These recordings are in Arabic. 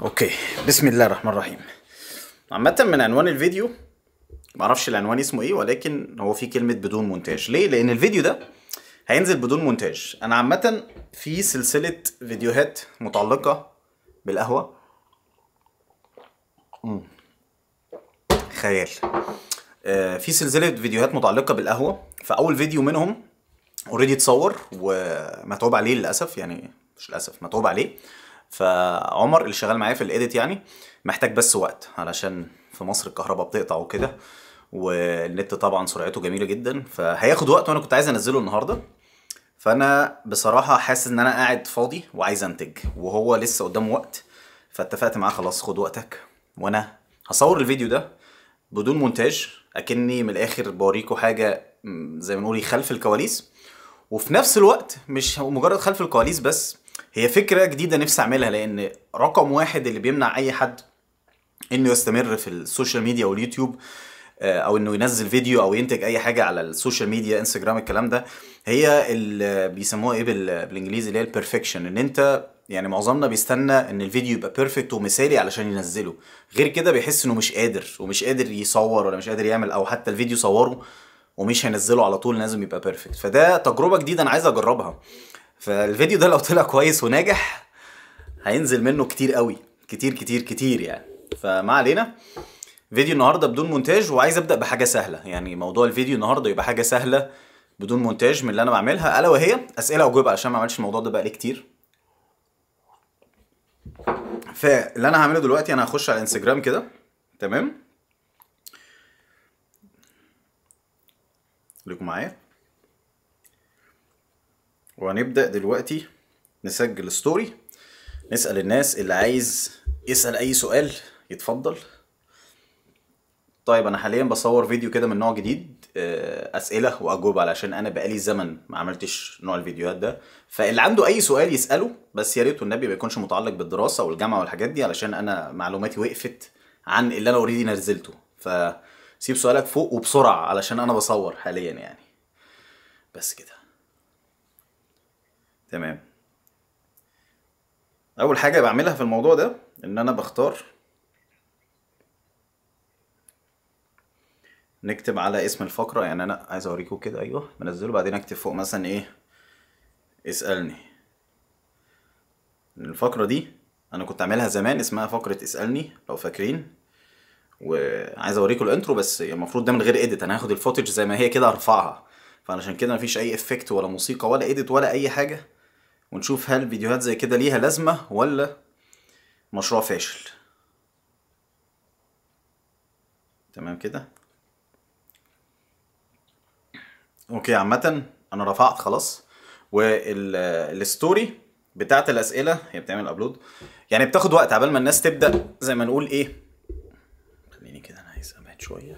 اوكي، بسم الله الرحمن الرحيم. عامة من عنوان الفيديو، معرفش العنوان اسمه ايه، ولكن هو فيه كلمة بدون مونتاج. ليه؟ لان الفيديو ده هينزل بدون مونتاج. انا عامة في سلسلة فيديوهات متعلقة بالقهوة. خيال. في سلسلة فيديوهات متعلقة بالقهوة، فاول فيديو منهم اوريدي اتصور ومتعوب عليه للاسف، يعني مش للاسف متعوب عليه. فعمر اللي شغال معايا في الايديت يعني محتاج بس وقت، علشان في مصر الكهرباء بتقطع وكده، والنت طبعا سرعته جميله جدا، فهياخد وقت. وانا كنت عايز انزله النهارده، فانا بصراحه حاسس ان انا قاعد فاضي وعايز انتج، وهو لسه قدامه وقت. فاتفقت معاه خلاص خد وقتك، وانا هصور الفيديو ده بدون مونتاج، اكني من الاخر بوريكوا حاجه زي ما نقول خلف الكواليس. وفي نفس الوقت مش مجرد خلف الكواليس بس، هي فكرة جديدة نفسي اعملها، لان رقم واحد اللي بيمنع اي حد انه يستمر في السوشيال ميديا واليوتيوب، او انه ينزل فيديو او ينتج اي حاجة على السوشيال ميديا، انستجرام، الكلام ده، هي اللي بيسموها ايه بالانجليزي، اللي هي البرفكشن. ان انت يعني معظمنا بيستنى ان الفيديو يبقى بيرفكت ومثالي علشان ينزله، غير كده بيحس انه مش قادر، ومش قادر يصور ولا مش قادر يعمل، او حتى الفيديو صوره ومش هينزله على طول، لازم يبقى بيرفكت. فده تجربة جديدة انا عايز اجربها. فالفيديو ده لو طلع كويس وناجح هينزل منه كتير قوي، كتير كتير كتير يعني. فما علينا، فيديو النهارده بدون مونتاج، وعايز ابدا بحاجه سهله. يعني موضوع الفيديو النهارده يبقى حاجه سهله بدون مونتاج من اللي انا بعملها، الا وهي اسئله واجوبه، عشان ما عملتش الموضوع ده بقالي كتير. فاللي انا هعمله دلوقتي، انا هخش على الانستجرام كده، تمام؟ خليكم معايا، وهنبدا دلوقتي نسجل ستوري، نسال الناس اللي عايز يسال اي سؤال يتفضل. طيب انا حاليا بصور فيديو كده من نوع جديد، اسئله واجوبه، علشان انا بقالي زمن ما عملتش نوع الفيديوهات ده. فاللي عنده اي سؤال يساله، بس يا ريت والنبي ما يكونش متعلق بالدراسه والجامعه والحاجات دي، علشان انا معلوماتي وقفت عن اللي انا اوريدي نزلته. فسيب سؤالك فوق وبسرعه، علشان انا بصور حاليا يعني. بس كده تمام. اول حاجه بعملها في الموضوع ده ان انا بختار نكتب على اسم الفقرة. يعني انا عايز اوريكم كده، ايوه بنزله، بعدين اكتب فوق مثلا ايه، اسألني. الفقرة دي انا كنت عاملها زمان، اسمها فقرة اسألني لو فاكرين، وعايز اوريكم الانترو، بس المفروض ده من غير اديت، انا هاخد الفوتج زي ما هي كده ارفعها. فعلشان كده مفيش اي افكت ولا موسيقى ولا اديت ولا اي حاجة، ونشوف هل فيديوهات زي كده ليها لازمة ولا مشروع فاشل. تمام كده. اوكي، عامة انا رفعت خلاص، والستوري بتاعت الاسئلة هي بتعمل ابلود، يعني بتاخد وقت عبال ما الناس تبدأ زي ما نقول ايه. خليني كده، انا عايز ابعد شوية.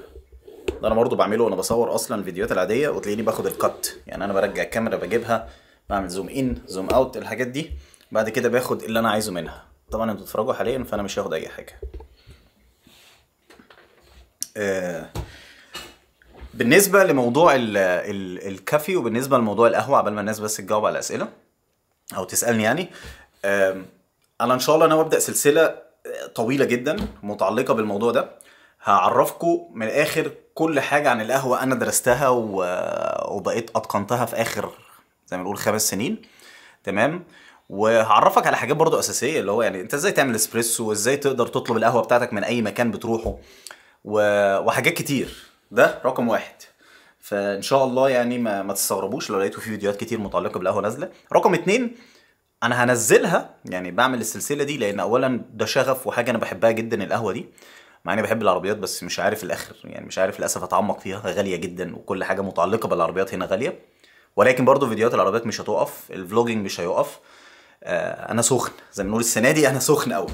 ده انا برضو بعمله وانا بصور اصلا الفيديوهات العادية، وتلاقيني باخد الكات، يعني انا برجع الكاميرا بجيبها، بعمل زوم ان زوم اوت الحاجات دي، بعد كده باخد اللي انا عايزه منها. طبعا انتوا بتتفرجوا حاليا، فانا مش هاخد اي حاجة. بالنسبة لموضوع الكافي، وبالنسبة لموضوع القهوة، عبال ما الناس بس تجاوب على الأسئلة أو تسألني يعني. أنا إن شاء الله أنا ببدأ سلسلة طويلة جدا متعلقة بالموضوع ده. هعرفكم من الآخر كل حاجة عن القهوة أنا درستها وبقيت أتقنتها في آخر زي ما نقول 5 سنين، تمام؟ وهعرفك على حاجات برضو أساسية، اللي هو يعني أنت إزاي تعمل اسبريسو، وإزاي تقدر تطلب القهوة بتاعتك من أي مكان بتروحه، وحاجات كتير. ده رقم واحد. فان شاء الله يعني ما تستغربوش لو لقيتوا في فيديوهات كتير متعلقه بالقهوه نازله. رقم اتنين، انا هنزلها، يعني بعمل السلسله دي لان اولا ده شغف وحاجه انا بحبها جدا القهوه دي، مع اني بحب العربيات، بس مش عارف الاخر، يعني مش عارف للاسف اتعمق فيها، غاليه جدا وكل حاجه متعلقه بالعربيات هنا غاليه. ولكن برضو فيديوهات العربيات مش هتقف، الفلوجينج مش هيقف. انا سخن زي ما نقول، السنه دي انا سخن قوي.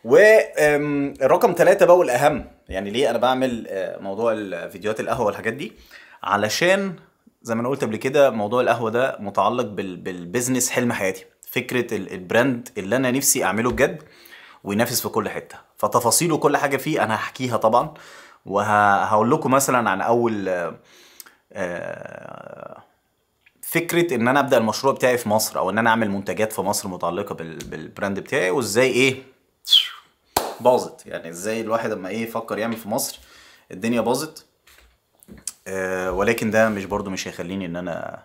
ورقم 3 بقى والأهم، يعني ليه أنا بعمل موضوع الفيديوهات القهوة والحاجات دي، علشان زي ما أنا قلت قبل كده موضوع القهوة ده متعلق بالبيزنس، حلم حياتي، فكرة البراند اللي أنا نفسي أعمله بجد وينافس في كل حتة. فتفاصيله كل حاجة فيه أنا هحكيها طبعا، وهقول لكم مثلا عن أول فكره ان انا ابدا المشروع بتاعي في مصر، او ان انا اعمل منتجات في مصر متعلقه بالبراند بتاعي، وازاي ايه باظت. يعني ازاي الواحد اما ايه يفكر يعمل في مصر الدنيا باظت. ولكن ده مش برضو مش هيخليني ان انا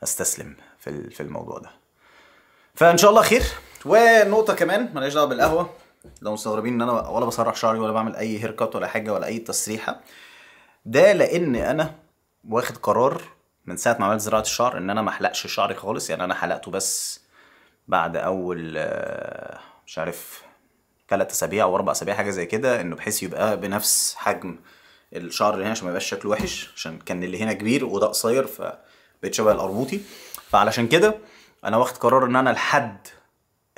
استسلم في الموضوع ده. فان شاء الله خير. ونقطه كمان مالهاش دعوه بالقهوه، لو مستغربين ان انا ولا بسرح شعري ولا بعمل اي هير كات ولا حاجه ولا اي تسريحه، ده لان انا واخد قرار من ساعه ما عملت زراعه الشعر ان انا ما احلقش شعري خالص. يعني انا حلقته بس بعد اول مش عارف 3 اسابيع او 4 اسابيع حاجه زي كده، انه بحيث يبقى بنفس حجم الشعر اللي هنا عشان ما يبقاش شكله وحش، عشان كان اللي هنا كبير وده قصير فبقيت شبه القرموطي. فعلشان كده انا واخد قرار ان انا لحد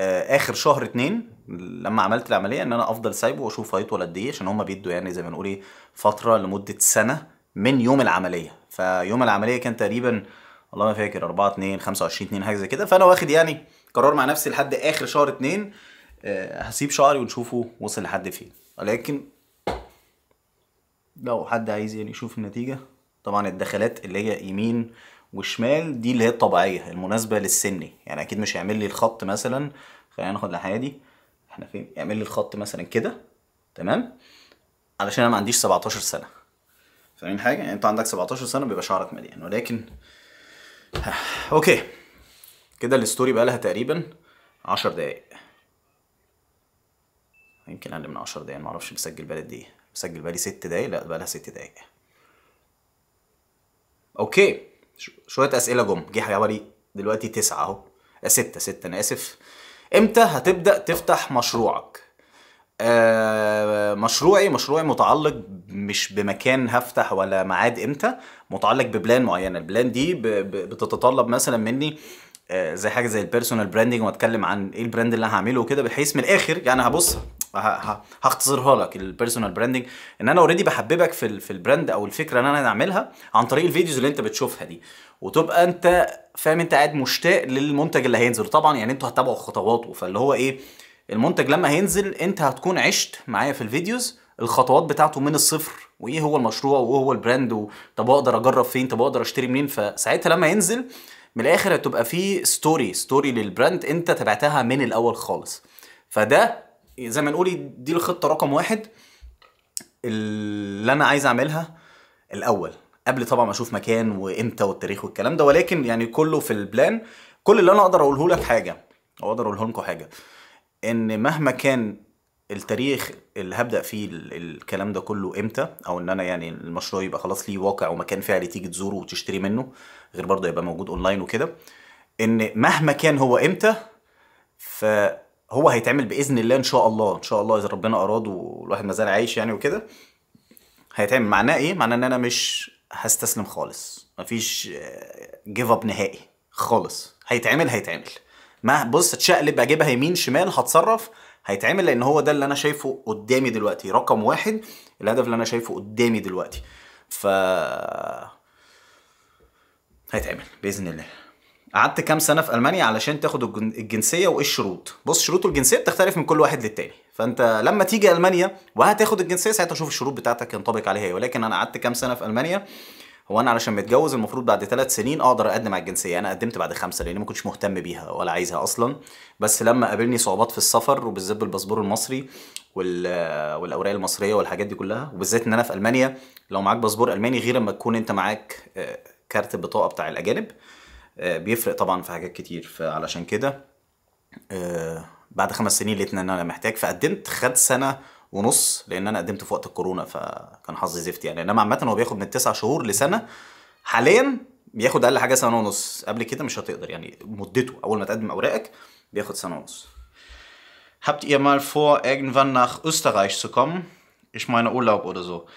اخر شهر 2 لما عملت العمليه ان انا افضل سايبه واشوف هيطول قد ايه، عشان هما بيدوا يعني زي ما نقول ايه فتره لمده سنه من يوم العمليه. فيوم العمليه كان تقريبا والله ما فاكر 4 2 25 2 حاجه زي كده. فانا واخد يعني قرار مع نفسي لحد اخر شهر 2 هسيب شعري ونشوفه وصل لحد فين. ولكن لو حد عايز يعني يشوف النتيجة، طبعا الدخلات اللي هي يمين وشمال دي اللي هي الطبيعية المناسبة للسني. يعني اكيد مش هيعمل لي الخط مثلا، خلينا ناخد الحاجة دي احنا فين، يعمل لي الخط مثلا كده تمام، علشان انا ما عنديش 17 سنة. فاهمين حاجة؟ يعني انت عندك 17 سنة بيبقى شعرك مليان. ولكن اوكي كده الستوري بقى لها تقريبا 10 دقايق، يمكن اقل من 10 دقايق، معرفش بسجل بقالي قد ايه. بسجل بقالي 6 دقايق، لا بقالها 6 دقايق. اوكي شوية اسئلة جه حوالي دلوقتي 9 اهو، 6 انا اسف. امتى هتبدأ تفتح مشروعك؟ مشروعي متعلق مش بمكان هفتح ولا ميعاد امتى، متعلق ببلان معينة. البلان دي بتتطلب مثلا مني زي حاجه زي البيرسونال براندنج، واتكلم عن ايه البراند اللي انا هعمله وكده، بحيث من الاخر يعني هبص هختصرها لك. البيرسونال براندنج ان انا اوريدي بحببك في البراند او الفكره اللي انا هعملها عن طريق الفيديوز اللي انت بتشوفها دي، وتبقى انت فاهم انت قاعد مشتاق للمنتج اللي هينزل. طبعا يعني انتوا هتتابعوا خطواته، فاللي هو ايه المنتج لما هينزل انت هتكون عشت معايا في الفيديوز الخطوات بتاعته من الصفر، وايه هو المشروع وايه هو البراند، طب اقدر اجرب فين، طب اقدر اشتري منين. فساعتها لما ينزل من الاخر هتبقى في ستوري للبراند انت تبعتها من الاول خالص. فده زي ما نقول دي الخطه رقم 1 اللي انا عايز اعملها الاول، قبل طبعا ما اشوف مكان وامتى والتاريخ والكلام ده. ولكن يعني كله في البلان. كل اللي انا اقدر اقوله لك حاجه، او اقدر اقوله لكم حاجه، ان مهما كان التاريخ اللي هبدأ فيه الكلام ده كله امتى، او ان انا يعني المشروع يبقى خلاص ليه واقع ومكان فعلي تيجي تزوره وتشتري منه، غير برضه يبقى موجود اونلاين وكده، ان مهما كان هو امتى فهو هيتعمل باذن الله ان شاء الله. ان شاء الله اذا ربنا اراد والواحد ما زال عايش يعني وكده هيتعمل. معناه ايه؟ معناه ان انا مش هستسلم خالص، مفيش جيف اب نهائي خالص. هيتعمل ما بص اتشقلب اجيبها يمين شمال هتصرف، هيتعمل. لان هو ده اللي انا شايفه قدامي دلوقتي رقم 1، الهدف اللي انا شايفه قدامي دلوقتي. هيتعمل باذن الله. قعدت كام سنه في المانيا علشان تاخد الجنسيه، وايه الشروط؟ بص شروط الجنسيه بتختلف من كل واحد للتاني، فانت لما تيجي المانيا وهتاخد الجنسيه ساعتها شوف الشروط بتاعتك ينطبق عليها ايه. ولكن انا قعدت كام سنه في المانيا، هو انا علشان متجوز المفروض بعد 3 سنين اقدر اقدم على الجنسيه. انا قدمت بعد 5 لاني ما كنتش مهتم بيها ولا عايزها اصلا. بس لما قابلني صعوبات في السفر وبالذات بالباسبور المصري والاوراق المصريه والحاجات دي كلها، وبالذات ان انا في المانيا لو معاك باسبور الماني غير اما تكون انت معاك كارت البطاقه بتاع الاجانب، بيفرق طبعا في حاجات كتير. فعلشان كده بعد 5 سنين لقيت ان انا محتاج، فقدمت. خد سنه ونص لان انا قدمت في وقت الكورونا فكان حظي زفت يعني. انما عامه هو بياخد من 9 شهور لسنه، حاليا بياخد اقل حاجه سنه ونص. قبل كده مش هتقدر يعني، مدته اول ما تقدم اوراقك بياخد سنه ونص. Habt ihr mal vor, irgendwann nach Österreich zu kommen? Ich meine Urlaub oder so.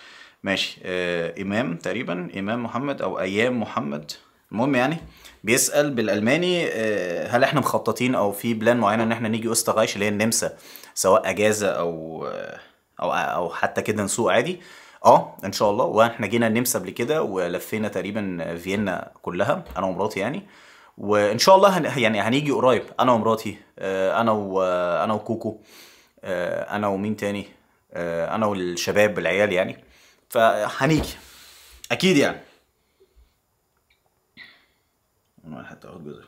ماشي. إمام تقريبا، إمام محمد أو أيام محمد، المهم يعني بيسأل بالألماني هل احنا مخططين أو في بلان معينة إن احنا نيجي أوسترغايش اللي هي النمسا، سواء أجازة أو حتى كده نسوق عادي. ان شاء الله. واحنا جينا النمسا قبل كده ولفينا تقريبا فيينا كلها انا ومراتي يعني. وان شاء الله يعني هنيجي قريب انا ومراتي، انا وكوكو، انا ومين تاني، انا والشباب العيال يعني. فهنيجي اكيد يعني. انا حتى اخد جزء.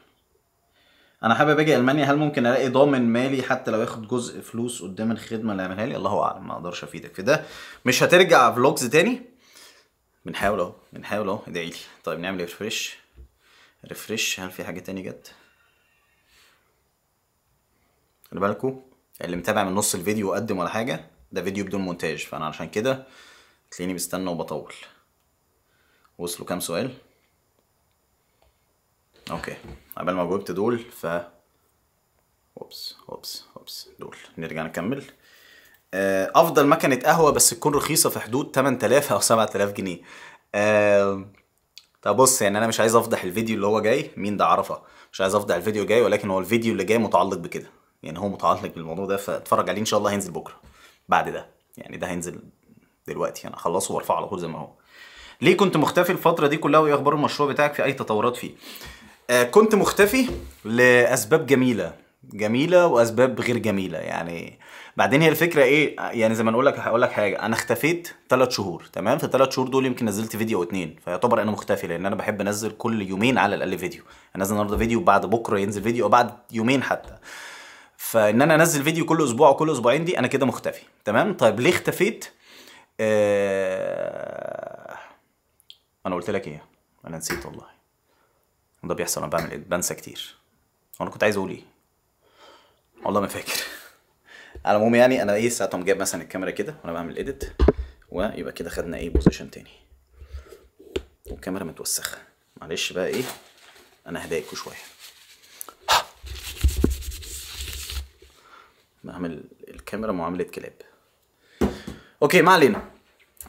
انا حابب اجي المانيا، هل ممكن الاقي ضامن مالي حتى لو ياخد جزء فلوس قدام الخدمه اللي يعملها لي؟ الله اعلم، ما اقدرش افيدك في ده. مش هترجع فلوجز تاني؟ بنحاول اهو، بنحاول اهو، ادعي لي. طيب نعمل ريفريش. ريفريش، هل في حاجه تاني جت؟ خلي بالكوا اللي متابع من نص الفيديو وقدم ولا حاجه، ده فيديو بدون مونتاج، فانا عشان كده تلاقيني بستنى وبطول. وصلوا كام سؤال؟ اوكي، قبل ما جاوبت دول ف اوبس دول. نرجع نكمل. افضل مكنه قهوه بس تكون رخيصه في حدود 8000 او 7000 جنيه. طب بص، يعني انا مش عايز افضح الفيديو اللي هو جاي، مين ده عرفه، مش عايز افضح الفيديو جاي، ولكن هو الفيديو اللي جاي متعلق بكده، يعني هو متعلق بالموضوع ده، فاتفرج عليه ان شاء الله. هينزل بكره بعد ده، يعني ده هينزل دلوقتي، انا اخلصه وارفعه على طول زي ما هو. ليه كنت مختفي الفتره دي كلها، وايه اخبار المشروع بتاعك، في اي تطورات فيه؟ كنت مختفي لاسباب جميله واسباب غير جميله يعني. بعدين هي الفكره ايه، يعني زي ما هقول لك حاجه، انا اختفيت 3 شهور تمام. في ال3 شهور دول يمكن نزلت فيديو او 2، فيعتبر انا مختفي، لان انا بحب انزل كل يومين على الاقل فيديو. انزل النهارده فيديو، بعد بكره ينزل فيديو، او بعد يومين حتى. فان انا انزل فيديو كل اسبوع او كل اسبوعين، دي انا كده مختفي تمام. طيب ليه اختفيت؟ انا قلت لك ايه؟ انا نسيت والله. ده بيحصل، انا بعمل بنسى كتير. انا كنت عايز اقول ايه والله ما فاكر. على العموم يعني انا ايه، ساعتهم جايب مثلا الكاميرا كده وانا بعمل اديت، ويبقى كده خدنا ايه بوزيشن تاني، والكاميرا متوسخه. معلش بقى ايه، انا هضايقكوا شويه. بعمل الكاميرا معامله كلاب. اوكي ما علينا.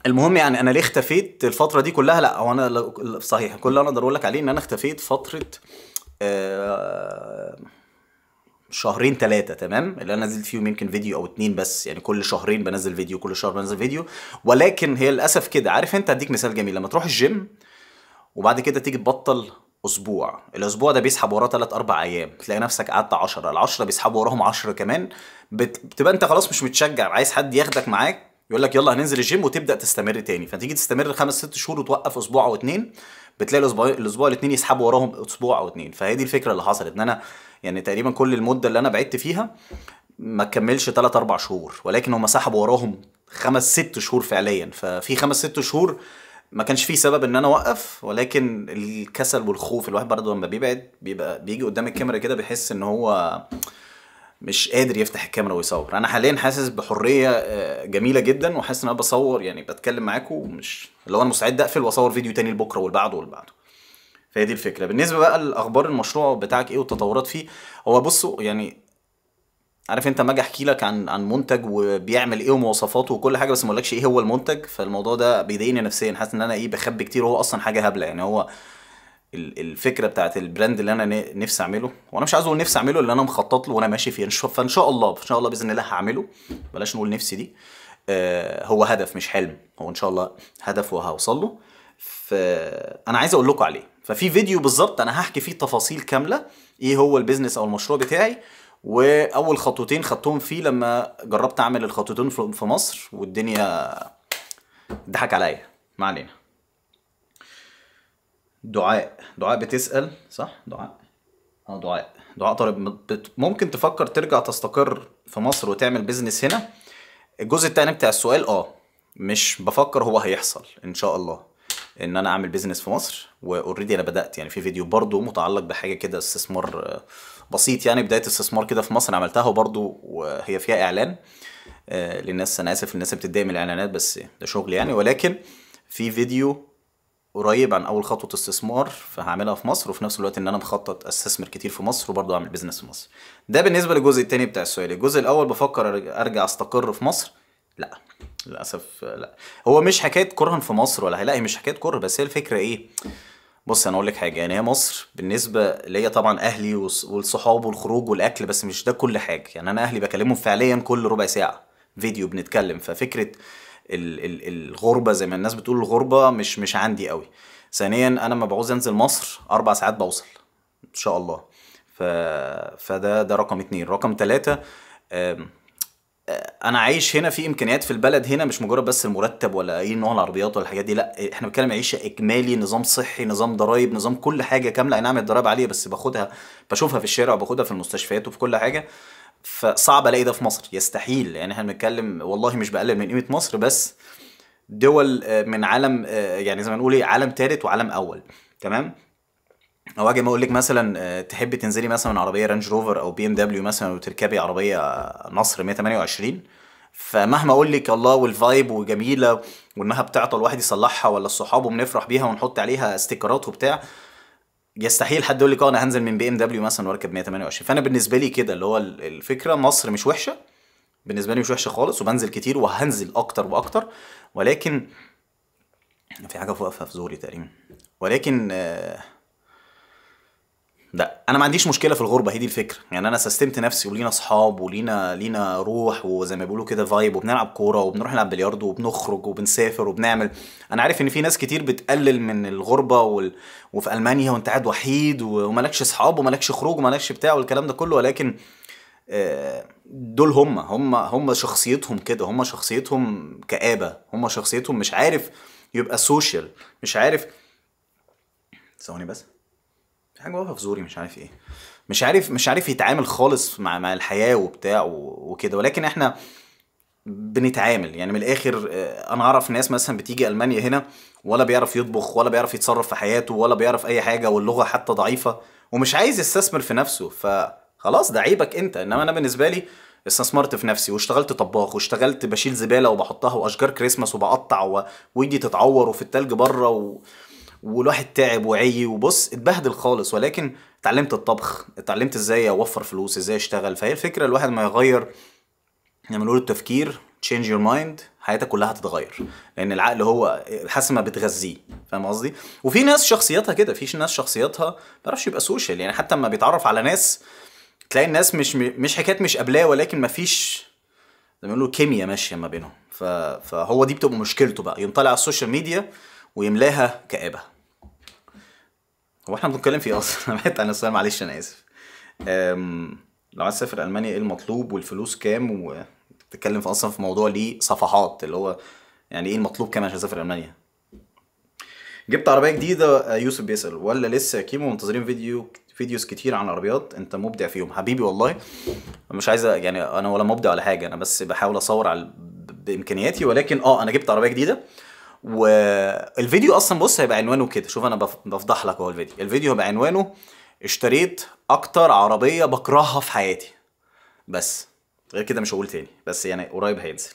المهم يعني انا ليه اختفيت الفتره دي كلها؟ لا هو انا صحيح كل اللي انا اقدر اقول لك عليه ان انا اختفيت فتره شهرين 3 تمام، اللي انا نزلت فيهم يمكن فيديو او 2 بس، يعني كل شهرين بنزل فيديو، كل شهر بنزل فيديو. ولكن هي للاسف كده، عارف انت، اديك مثال جميل. لما تروح الجيم وبعد كده تيجي تبطل اسبوع، الاسبوع ده بيسحب وراه 3 4 ايام، تلاقي نفسك قعدت 10، ال10 بيسحبوا وراهم 10 كمان. بتبقى انت خلاص مش متشجع، عايز حد ياخدك معاك يقول لك يلا هننزل الجيم، وتبدا تستمر تاني. فتيجي تستمر 5 6 شهور وتوقف اسبوع او 2، بتلاقي الاسبوع الاثنين يسحبوا وراهم اسبوع او 2. فهي دي الفكره اللي حصلت، ان انا يعني تقريبا كل المده اللي انا بعدت فيها ما كملش 3 4 شهور، ولكن هم سحبوا وراهم 5 6 شهور فعليا. ففي 5 6 شهور ما كانش فيه سبب ان انا اوقف، ولكن الكسل والخوف. الواحد برضه لما بيبعد بيبقى بيجي قدام الكاميرا كده بيحس ان هو مش قادر يفتح الكاميرا ويصور. انا حاليا حاسس بحريه جميله جدا، وحاسس ان انا بصور، يعني بتكلم معاكم، مش اللي هو انا مستعد اقفل واصور فيديو تاني لبكره والبعده والبعده. فهي دي الفكره. بالنسبه بقى لاخبار المشروع بتاعك ايه والتطورات فيه، هو بصوا يعني، عارف انت ما اجي احكي لك عن منتج وبيعمل ايه ومواصفاته وكل حاجه، بس ما اقولكش ايه هو المنتج، فالموضوع ده بيضايقني نفسيا، حاسس ان انا ايه بخبي كتير، وهو اصلا حاجه هبله. يعني هو الفكره بتاعت البراند اللي انا نفسي اعمله، وانا مش عايز اقول نفسي اعمله، اللي انا مخطط له وانا ماشي فيه، فان شاء الله باذن الله هعمله. بلاش نقول نفسي دي. هو هدف مش حلم، هو ان شاء الله هدف وهوصل له. فانا عايز اقول لكم عليه. ففي فيديو بالظبط انا هحكي فيه تفاصيل كامله، ايه هو البيزنس او المشروع بتاعي، واول خطوتين خدتهم فيه لما جربت اعمل الخطوتين في مصر والدنيا ضحك عليا. ما علينا. دعاء بتسأل صح؟ دعاء طارق، ممكن تفكر ترجع تستقر في مصر وتعمل بيزنس هنا؟ الجزء التاني بتاع السؤال مش بفكر، هو هيحصل ان شاء الله ان انا اعمل بيزنس في مصر. واوريدي انا بدات يعني في فيديو برضو متعلق بحاجه كده، استثمار بسيط، يعني بدايه استثمار كده في مصر عملتها، وبرضو وهي فيها اعلان للناس. انا اسف الناس بتتضايق من الاعلانات، بس ده شغل يعني. ولكن في فيديو قريب عن اول خطوه استثمار فهعملها في مصر، وفي نفس الوقت ان انا مخطط استثمر كتير في مصر وبرضه اعمل بيزنس في مصر. ده بالنسبه للجزء التاني بتاع السؤال. الجزء الاول بفكر ارجع استقر في مصر؟ لا للاسف لا. هو مش حكايه كرها في مصر ولا لا، هي مش حكايه كره، بس هي الفكره ايه، بص انا اقول لك حاجه. يعني هي مصر بالنسبه ليا طبعا اهلي والصحاب والخروج والاكل، بس مش ده كل حاجه. يعني انا اهلي بكلمهم فعليا كل ربع ساعه فيديو بنتكلم. ففكره الغربه زي ما الناس بتقول، الغربه مش عندي قوي. ثانيا انا لما بعوز انزل مصر 4 ساعات بوصل ان شاء الله. فده رقم 2. رقم 3، انا عايش هنا في امكانيات في البلد هنا، مش مجرد بس المرتب ولا اي نوع العربيات ولا الحاجات دي، لا احنا بنتكلم عيشه اجمالي، نظام صحي، نظام ضرايب، نظام كل حاجه كامله. اي نعم الضرايب عاليه بس باخدها، بشوفها في الشارع وباخدها في المستشفيات وفي كل حاجه. فصعب الاقي ده في مصر، يستحيل. يعني احنا بنتكلم والله مش بقلل من قيمه مصر، بس دول من عالم يعني زي ما نقول ايه، عالم ثالث وعالم اول. تمام. او اجي ما اقول لك مثلا تحبي تنزلي مثلا من عربيه رانج روفر او بي ام دبليو مثلا، وتركبي عربيه نصر 128، فمهما اقول لك الله والفايب وجميله وانها بتعطل الواحد يصلحها، ولا الصحاب وبنفرح بيها ونحط عليها استيكرات وبتاع، يستحيل حد يقول لك اه انا هنزل من بي ام دبليو مثلا واركب 128. فانا بالنسبه لي كده اللي هو الفكره، مصر مش وحشه بالنسبه لي، مش وحشه خالص، وبنزل كتير وهنزل اكتر واكتر. ولكن في حاجه واقفه في زوري تقريبا. ولكن لا انا ما عنديش مشكله في الغربه، هي دي الفكره. يعني انا سستمت نفسي ولينا اصحاب ولينا روح، وزي ما بيقولوا كده فايب، وبنلعب كوره وبنروح نلعب بلياردو وبنخرج وبنسافر وبنعمل. انا عارف ان في ناس كتير بتقلل من الغربه وفي المانيا وانت قاعد وحيد ومالكش اصحاب ومالكش خروج ومالكش بتاع والكلام ده كله. ولكن دول هم شخصيتهم كده، هم شخصيتهم كآبة، هم شخصيتهم مش عارف يبقى سوشيال، مش عارف. ثواني بس، في حاجه واقفه في زوري مش عارف ايه. مش عارف يتعامل خالص مع الحياه وبتاع وكده. ولكن احنا بنتعامل يعني من الاخر. انا اعرف ناس مثلا بتيجي المانيا هنا، ولا بيعرف يطبخ ولا بيعرف يتصرف في حياته ولا بيعرف اي حاجه، واللغه حتى ضعيفه، ومش عايز يستثمر في نفسه. فخلاص ده عيبك انت. انما انا بالنسبه لي استثمرت في نفسي، واشتغلت طباخ، واشتغلت بشيل زباله وبحطها، واشجار كريسماس وبقطع وايدي تتعور، وفي التلج بره والواحد تعب وعي وبص اتبهدل خالص. ولكن اتعلمت الطبخ، اتعلمت ازاي اوفر فلوس، ازاي اشتغل. فهي الفكره الواحد ما يغير، لما نقول التفكير change your mind، حياتك كلها هتتغير. لان العقل هو حسب ما بتغذيه. فاهم قصدي؟ وفي ناس شخصيتها كده، في ناس شخصيتها ما بيعرفش يبقى سوشيال. يعني حتى لما بيتعرف على ناس، تلاقي الناس مش حكايه مش قابلاه، ولكن ما فيش زي ما بيقولوا كيمياء ماشيه ما بينهم. فهو دي بتبقى مشكلته بقى، ينطلع على السوشيال ميديا ويملاها كآبة. هو احنا بنتكلم في ايه اصلا؟ انا بعدت عن السؤال، معلش انا اسف. لو عايز تسافر المانيا ايه المطلوب والفلوس كام؟ وبتتكلم في اصلا في موضوع ليه صفحات، اللي هو يعني ايه المطلوب كام عشان اسافر المانيا. جبت عربيه جديده يوسف بيسأل، ولا لسه يا كيمو منتظرين فيديوز كتير عن العربيات؟ انت مبدع فيهم حبيبي والله. مش عايز يعني انا ولا مبدع ولا حاجه، انا بس بحاول اصور على بامكانياتي. ولكن انا جبت عربيه جديده. والفيديو اصلا بص هيبقى عنوانه كده، شوف انا بفضح لك اهو. الفيديو هيبقى عنوانه اشتريت اكتر عربيه بكرهها في حياتي. بس غير كده مش هقول تاني، بس يعني قريب هينزل.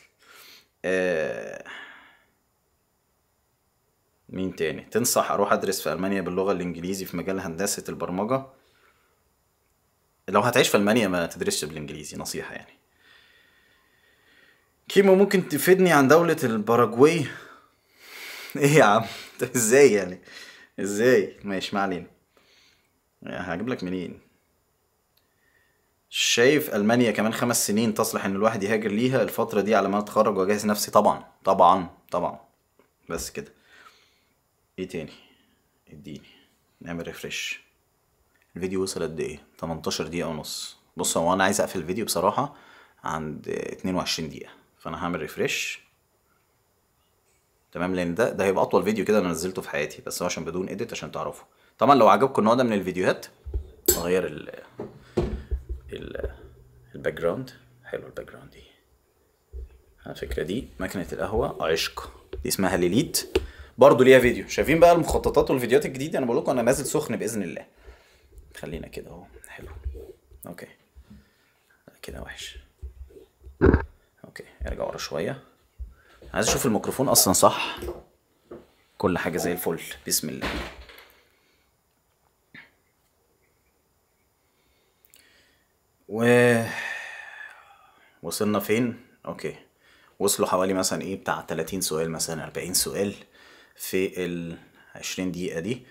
مين تاني تنصح اروح ادرس في المانيا باللغه الانجليزي في مجال هندسه البرمجه؟ لو هتعيش في المانيا ما تدرسش بالانجليزي، نصيحه يعني. كيمو ممكن تفيدني عن دوله الباراجواي؟ ايه يا عم طب ازاي يعني؟ ازاي؟ ماشي ما علينا. هجيب لك منين؟ شايف ألمانيا كمان 5 سنين تصلح إن الواحد يهاجر ليها الفترة دي على ما أتخرج وأجهز نفسي؟ طبعا طبعا طبعا. بس كده. إيه تاني؟ اديني نعمل ريفرش. الفيديو وصل قد إيه؟ 18 دقيقة ونص. بص هو أنا عايز أقفل الفيديو بصراحة عند 22 دقيقة، فأنا هعمل ريفرش. تمام، لأن ده هيبقى أطول فيديو كده أنا نزلته في حياتي، بس هو عشان بدون إيديت عشان تعرفوا. طبعا لو عجبكم النوع ده من الفيديوهات أغير ال الباك جراوند. حلو الباك جراوند دي على فكره. دي ماكينه القهوه عشق، دي اسمها ليليت، برضو ليها فيديو. شايفين بقى المخططات والفيديوهات الجديده؟ انا بقول لكم انا نازل سخن باذن الله. خلينا كده اهو. حلو. اوكي كده وحش. اوكي ارجع ورا شويه. عايز اشوف الميكروفون اصلا صح، كل حاجه زي الفل. بسم الله. وصلنا فين؟ اوكي، وصلوا حوالي مثلا ايه بتاع 30 سؤال مثلا 40 سؤال في ال 20 دقيقة دي.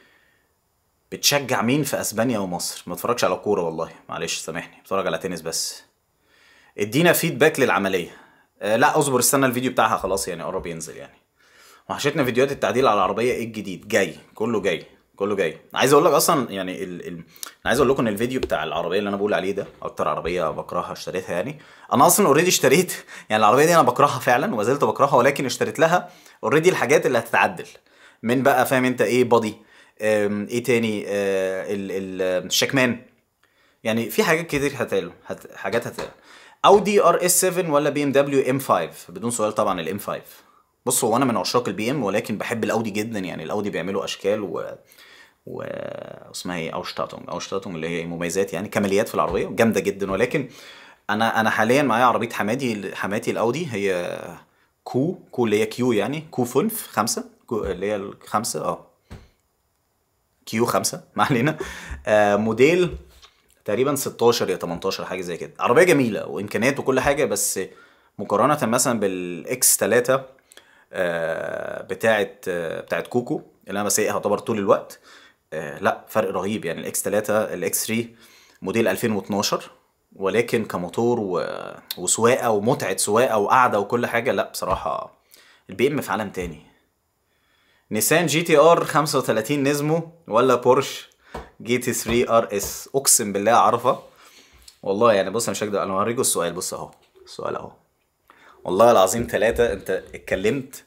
بتشجع مين في اسبانيا ومصر؟ ما اتفرجش على كورة والله، معلش سامحني، بتفرج على تنس بس. ادينا فيدباك للعملية. لا اصبر استنى، الفيديو بتاعها خلاص يعني قرب ينزل يعني. وحشتنا فيديوهات التعديل على العربية. ايه الجديد؟ جاي، كله جاي. كله جاي. عايز اقول لك اصلا يعني انا عايز اقول لكم ان الفيديو بتاع العربيه اللي انا بقول عليه ده اكتر عربيه بكرهها اشتريتها يعني. انا اصلا اوريدي اشتريت يعني العربيه دي انا بكرهها فعلا وما زلت بكرهها، ولكن اشتريت لها اوريدي الحاجات اللي هتتعدل من بقى، فاهم انت ايه؟ بادي، ايه تاني، الشكمان. يعني في حاجات كتير حاجات هتقل. اودي ار اس 7 ولا بي ام دبليو ام 5؟ بدون سؤال طبعا الام 5. بص هو انا من عشاق البي ام، ولكن بحب الاودي جدا. يعني الاودي بيعملوا اشكال و اسمها ايه، اوشتاتونج اللي هي مميزات يعني كماليات في العربيه جامده جدا. ولكن انا حاليا معايا عربيه حماتي الاودي، هي كو اللي هي كيو يعني كو 5 اللي هي الخمسه كيو 5 ما علينا. موديل تقريبا 16 يا 18 حاجه زي كده. عربيه جميله وامكانيات وكل حاجه، بس مقارنه مثلا بالاكس 3 بتاعت كوكو اللي انا بسيقها يعتبر طول الوقت، لا فرق رهيب. يعني الاكس 3 الاكس 3 موديل 2012، ولكن كموتور وسواقه ومتعه سواقه وقعده وكل حاجه، لا بصراحه البي ام في عالم تاني. نيسان جي تي ار 35 نزمو ولا بورش جي تي 3 ار اس؟ اقسم بالله عارفه والله. يعني بص انا مش هكدب، انا هوريكم السؤال. بص اهو السؤال اهو، والله العظيم ثلاثة. انت اتكلمت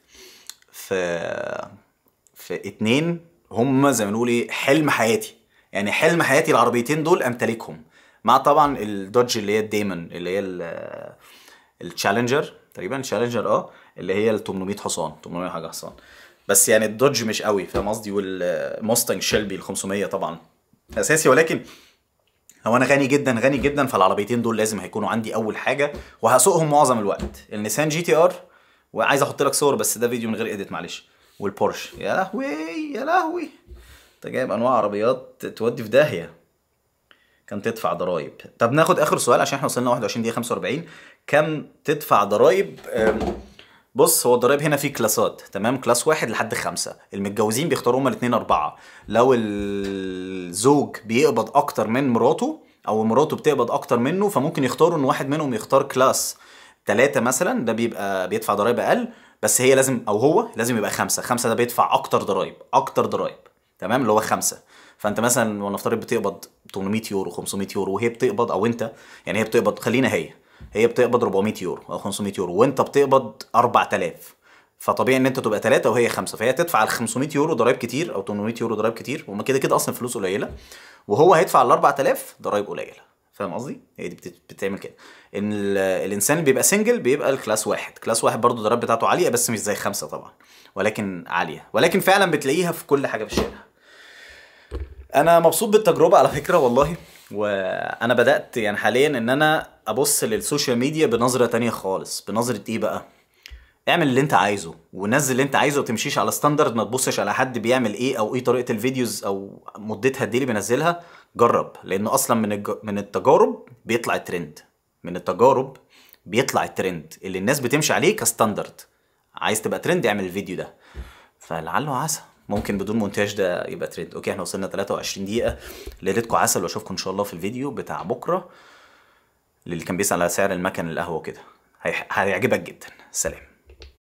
في اتنين هم زي ما نقول ايه حلم حياتي. يعني حلم حياتي العربيتين دول امتلكهم، مع طبعا الدوج اللي هي الدايمن اللي هي التشالنجر تقريبا، التشالنجر اللي هي ال 800 حصان، 800 حاجه حصان. بس يعني الدوج مش قوي فاهم قصدي، والموستنج شيلبي ال 500 طبعا اساسي. ولكن هو انا غني جدا غني جدا، فالعربيتين دول لازم هيكونوا عندي اول حاجه، وهسوقهم معظم الوقت. النيسان جي تي ار، وعايز احط لك صور بس ده فيديو من غير ايديت معلش. والبورش، يا لهوي يا لهوي، انت جايب انواع عربيات تودي في داهيه. كم تدفع ضرايب؟ طب ناخد اخر سؤال عشان احنا وصلنا 21 دقيقه 45. كم تدفع ضرايب؟ بص هو الضرايب هنا في كلاسات، تمام؟ كلاس 1 لحد 5. المتجوزين بيختاروا هما الاثنين 4. لو الزوج بيقبض اكتر من مراته او مراته بتقبض اكتر منه، فممكن يختاروا ان واحد منهم يختار كلاس 3 مثلا، ده بيبقى بيدفع ضرايب اقل. بس هي لازم، او هو لازم يبقى 5. 5 ده بيدفع اكتر ضرايب، اكتر ضرايب، تمام؟ اللي هو 5. فانت مثلا ولنفترض بتقبض 800 يورو 500 يورو، وهي بتقبض، او انت يعني هي بتقبض، خلينا هي بتقبض 400 يورو او 500 يورو، وانت بتقبض 4000. فطبيعي ان انت تبقى 3 وهي 5، فهي تدفع ال 500 يورو ضرايب كتير او 800 يورو ضرايب كتير، وما كده كده اصلا فلوس قليله، وهو هيدفع ال 4000 ضرايب قليله. فاهم قصدي؟ هي دي بتعمل كده. ان الانسان اللي بيبقى سنجل بيبقى الكلاس 1. كلاس 1 برضه الضرايب بتاعته عاليه، بس مش زي 5 طبعا، ولكن عاليه، ولكن فعلا بتلاقيها في كل حاجه في الشارع. انا مبسوط بالتجربه على فكره والله. وانا بدات يعني حاليا ان انا ابص للسوشيال ميديا بنظره تانية خالص. بنظره ايه بقى؟ اعمل اللي انت عايزه ونزل اللي انت عايزه، وتمشيش على ستاندرد. ما تبصش على حد بيعمل ايه او ايه طريقه الفيديوز او مدتها قد ايه اللي بينزلها. جرب، لانه اصلا من التجارب بيطلع الترند. من التجارب بيطلع الترند اللي الناس بتمشي عليه كستاندرد. عايز تبقى ترند اعمل الفيديو ده، فلعله عسى ممكن بدون مونتاج ده يبقى ترند. اوكي احنا وصلنا 23 دقيقة. ليلتكم عسل، واشوفكم ان شاء الله في الفيديو بتاع بكرة اللي كان بيسأل على سعر المكن القهوة وكده. هيعجبك جدا. سلام.